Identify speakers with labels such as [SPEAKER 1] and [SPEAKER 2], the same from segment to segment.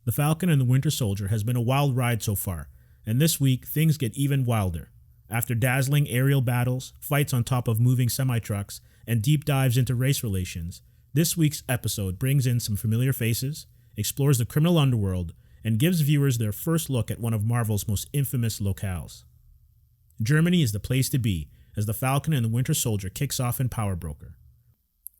[SPEAKER 1] The Falcon and the Winter Soldier has been a wild ride so far, and this week things get even wilder. After dazzling aerial battles, fights on top of moving semi-trucks, and deep dives into race relations, this week's episode brings in some familiar faces, explores the criminal underworld, and gives viewers their first look at one of Marvel's most infamous locales. Germany is the place to be as the Falcon and the Winter Soldier kicks off in Power Broker.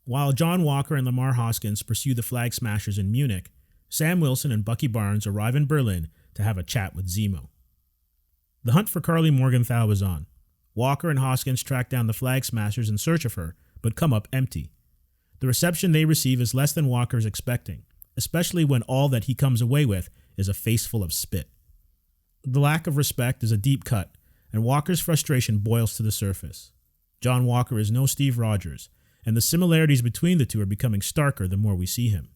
[SPEAKER 1] While John Walker and Lamar Hoskins pursue the Flag Smashers in Munich, Sam Wilson and Bucky Barnes arrive in Berlin to have a chat with Zemo. The hunt for Carly Morgenthau is on. Walker and Hoskins track down the Flag Smashers in search of her, but come up empty. The reception they receive is less than Walker is expecting, especially when all that he comes away with is a face full of spit. The lack of respect is a deep cut, and Walker's frustration boils to the surface. John Walker is no Steve Rogers, and the similarities between the two are becoming starker the more we see him.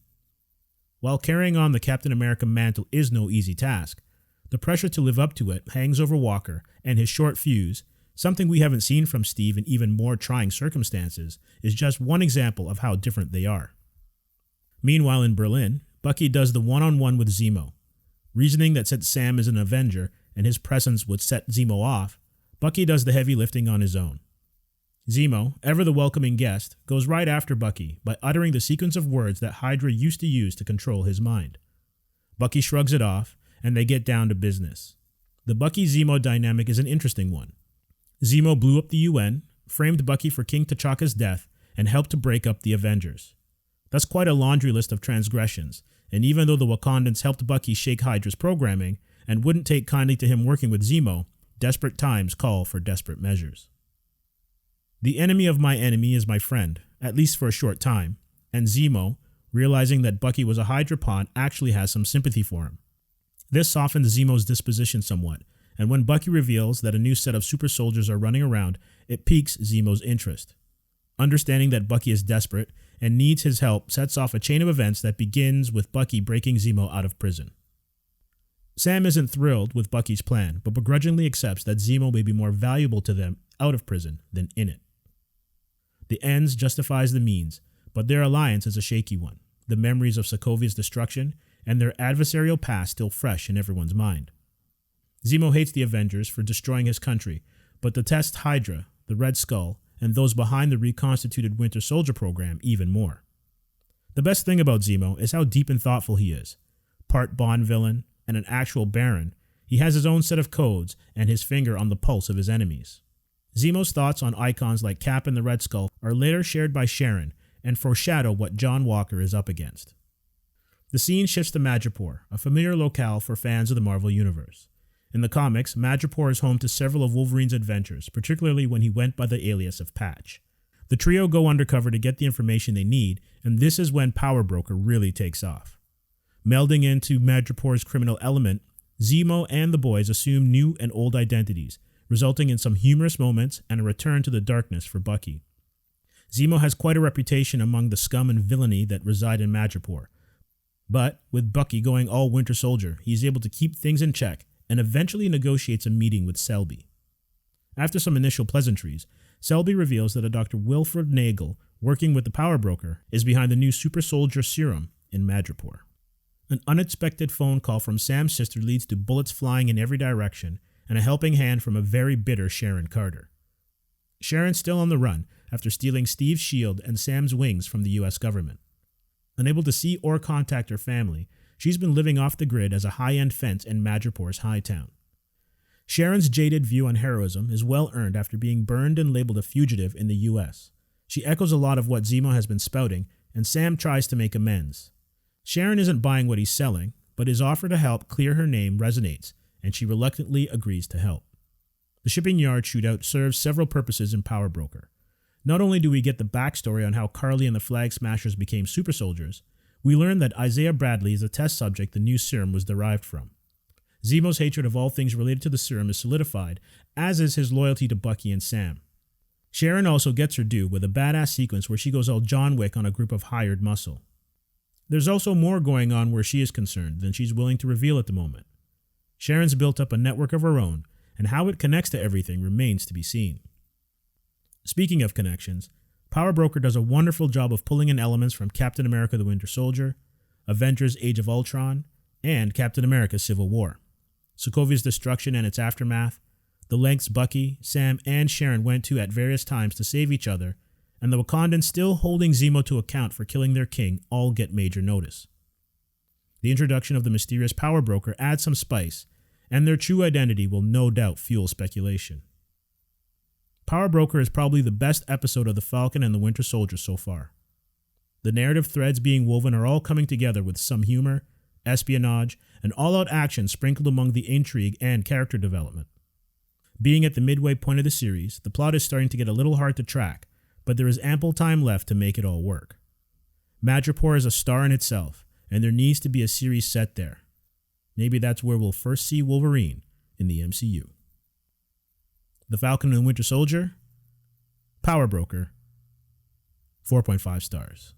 [SPEAKER 1] While carrying on the Captain America mantle is no easy task, the pressure to live up to it hangs over Walker, and his short fuse, something we haven't seen from Steve in even more trying circumstances, is just one example of how different they are. Meanwhile in Berlin, Bucky does the one-on-one with Zemo. Reasoning that since Sam is an Avenger and his presence would set Zemo off, Bucky does the heavy lifting on his own. Zemo, ever the welcoming guest, goes right after Bucky by uttering the sequence of words that Hydra used to use to control his mind. Bucky shrugs it off, and they get down to business. The Bucky-Zemo dynamic is an interesting one. Zemo blew up the UN, framed Bucky for King T'Chaka's death, and helped to break up the Avengers. That's quite a laundry list of transgressions, and even though the Wakandans helped Bucky shake Hydra's programming and wouldn't take kindly to him working with Zemo, desperate times call for desperate measures. The enemy of my enemy is my friend, at least for a short time, and Zemo, realizing that Bucky was a Hydra pawn, actually has some sympathy for him. This softens Zemo's disposition somewhat, and when Bucky reveals that a new set of super soldiers are running around, it piques Zemo's interest. Understanding that Bucky is desperate and needs his help sets off a chain of events that begins with Bucky breaking Zemo out of prison. Sam isn't thrilled with Bucky's plan, but begrudgingly accepts that Zemo may be more valuable to them out of prison than in it. The ends justifies the means, but their alliance is a shaky one, the memories of Sokovia's destruction and their adversarial past still fresh in everyone's mind. Zemo hates the Avengers for destroying his country, but detests Hydra, the Red Skull, and those behind the reconstituted Winter Soldier program even more. The best thing about Zemo is how deep and thoughtful he is. Part Bond villain and an actual Baron, he has his own set of codes and his finger on the pulse of his enemies. Zemo's thoughts on icons like Cap and the Red Skull are later shared by Sharon and foreshadow what John Walker is up against. The scene shifts to Madripoor, a familiar locale for fans of the Marvel Universe. In the comics, Madripoor is home to several of Wolverine's adventures, particularly when he went by the alias of Patch. The trio go undercover to get the information they need, and this is when Power Broker really takes off. Melding into Madripoor's criminal element, Zemo and the boys assume new and old identities, resulting in some humorous moments and a return to the darkness for Bucky. Zemo has quite a reputation among the scum and villainy that reside in Madripoor, but with Bucky going all Winter Soldier, he is able to keep things in check and eventually negotiates a meeting with Selby. After some initial pleasantries, Selby reveals that a Dr. Wilfred Nagel, working with the Power Broker, is behind the new Super Soldier Serum in Madripoor. An unexpected phone call from Sam's sister leads to bullets flying in every direction and a helping hand from a very bitter Sharon Carter. Sharon's still on the run after stealing Steve's shield and Sam's wings from the US government. Unable to see or contact her family, she's been living off the grid as a high-end fence in Madripoor's high town. Sharon's jaded view on heroism is well earned after being burned and labeled a fugitive in the US. She echoes a lot of what Zemo has been spouting, and Sam tries to make amends. Sharon isn't buying what he's selling, but his offer to help clear her name resonates, and she reluctantly agrees to help. The shipping yard shootout serves several purposes in Power Broker. Not only do we get the backstory on how Carly and the Flag Smashers became super soldiers, we learn that Isaiah Bradley is the test subject the new serum was derived from. Zemo's hatred of all things related to the serum is solidified, as is his loyalty to Bucky and Sam. Sharon also gets her due with a badass sequence where she goes all John Wick on a group of hired muscle. There's also more going on where she is concerned than she's willing to reveal at the moment. Sharon's built up a network of her own, and how it connects to everything remains to be seen. Speaking of connections, Power Broker does a wonderful job of pulling in elements from Captain America the Winter Soldier, Avengers Age of Ultron, and Captain America Civil War. Sokovia's destruction and its aftermath, the lengths Bucky, Sam, and Sharon went to at various times to save each other, and the Wakandans still holding Zemo to account for killing their king all get major notice. The introduction of the mysterious power broker adds some spice, and their true identity will no doubt fuel speculation. Power Broker is probably the best episode of The Falcon and the Winter Soldier so far. The narrative threads being woven are all coming together with some humor, espionage, and all-out action sprinkled among the intrigue and character development. Being at the midway point of the series, the plot is starting to get a little hard to track, but there is ample time left to make it all work. Madripoor is a star in itself, and there needs to be a series set there. Maybe that's where we'll first see Wolverine in the MCU. The Falcon and Winter Soldier, Power Broker, 4.5 stars.